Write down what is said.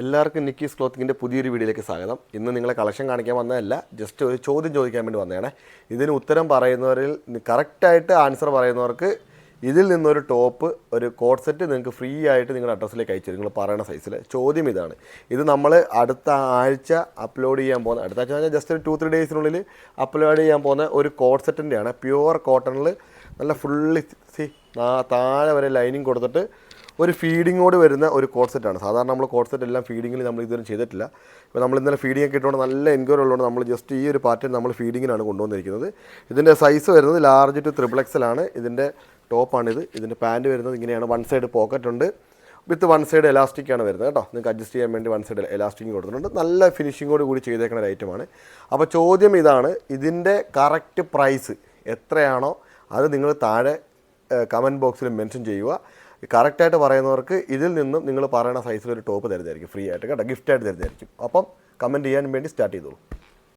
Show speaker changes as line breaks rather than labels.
എല്ലാവർക്കും നിക്കീസ് ക്ലോത്തിങ്ങിൻ്റെ പുതിയൊരു വീഡിയോയിലേക്ക് സ്വാഗതം. ഇന്ന് നിങ്ങളെ കളക്ഷൻ കാണിക്കാൻ വന്നതല്ല, ജസ്റ്റ് ഒരു ചോദ്യം ചോദിക്കാൻ വേണ്ടി വന്നതാണ്. ഇതിന് ഉത്തരം പറയുന്നവരിൽ കറക്റ്റായിട്ട് ആൻസർ പറയുന്നവർക്ക് ഇതിൽ നിന്നൊരു ടോപ്പ്, ഒരു കോട്ട് സെറ്റ് നിങ്ങൾക്ക് ഫ്രീ ആയിട്ട് നിങ്ങളുടെ അഡ്രസ്സിലേക്ക് അയച്ചു തരും, നിങ്ങൾ പറയുന്ന സൈസിൽ. ചോദ്യം ഇതാണ്, ഇത് നമ്മൾ അടുത്ത ആഴ്ച അപ്ലോഡ് ചെയ്യാൻ പോകുന്ന, അടുത്ത ആഴ്ച പറഞ്ഞാൽ ജസ്റ്റ് ഒരു 2-3 ഡേയ്സിനുള്ളിൽ അപ്ലോഡ് ചെയ്യാൻ പോകുന്ന ഒരു കോട്ട് സെറ്റിൻ്റെയാണ്. പ്യുവർ കോട്ടണിൽ നല്ല ഫുള്ളി താഴെ വരെ ലൈനിങ് കൊടുത്തിട്ട് ഒരു ഫീഡിങ്ങോട് വരുന്ന ഒരു കോട്ട് സെറ്റാണ്. സാധാരണ നമ്മൾ കോട്ട് സെറ്റ് എല്ലാം ഫീഡിങ്ങിൽ നമ്മൾ ഇതുവരെ ചെയ്തിട്ടില്ല. ഇപ്പോൾ നമ്മൾ ഇന്നലെ ഫീഡിംഗ് ഒക്കെ ഇട്ടുകൊണ്ട് നല്ല എൻക്വയറി ഉള്ളതുകൊണ്ട് നമ്മൾ ജസ്റ്റ് ഈ ഒരു പാറ്റേൺ നമ്മൾ ഫീഡിങ്ങിനാണ് കൊണ്ടുവന്നിരിക്കുന്നത്. ഇതിൻ്റെ സൈസ് വരുന്നത് ലാർജ് ടു XXL ആണ്. ഇതിൻ്റെ ടോപ്പാണിത്. ഇതിൻ്റെ പാൻറ്റ് വരുന്നത് ഇങ്ങനെയാണ്. വൺ സൈഡ് പോക്കറ്റ് ഉണ്ട്, വിത്ത് വൺ സൈഡ് എലാസ്റ്റിക്കാണ് വരുന്നത് കേട്ടോ. നിങ്ങൾക്ക് അഡ്ജസ്റ്റ് ചെയ്യാൻ വേണ്ടി വൺ സൈഡ് എലാസ്റ്റിക് കൊടുത്തിട്ടുണ്ട്. നല്ല ഫിനിഷിങ്ങോട് കൂടി ചെയ്തേക്കുന്ന ഒരു ഐറ്റമാണ്. അപ്പോൾ ചോദ്യം ഇതാണ്, ഇതിൻ്റെ കറക്റ്റ് പ്രൈസ് എത്രയാണോ അത് നിങ്ങൾ താഴെ കമൻറ്റ് ബോക്സിൽ മെൻഷൻ ചെയ്യുക. കറക്റ്റായിട്ട് പറയുന്നവർക്ക് ഇതിൽ നിന്നും നിങ്ങൾ പറയുന്ന സൈസിലൊരു ടോപ്പ് തരുന്നതായിരിക്കും, ഫ്രീ ആയിട്ട് കേട്ടോ, ഗിഫ്റ്റായിട്ട് തരുന്നതായിരിക്കും. അപ്പം കമൻറ്റ് ചെയ്യാൻ വേണ്ടി സ്റ്റാർട്ട് ചെയ്തോളൂ.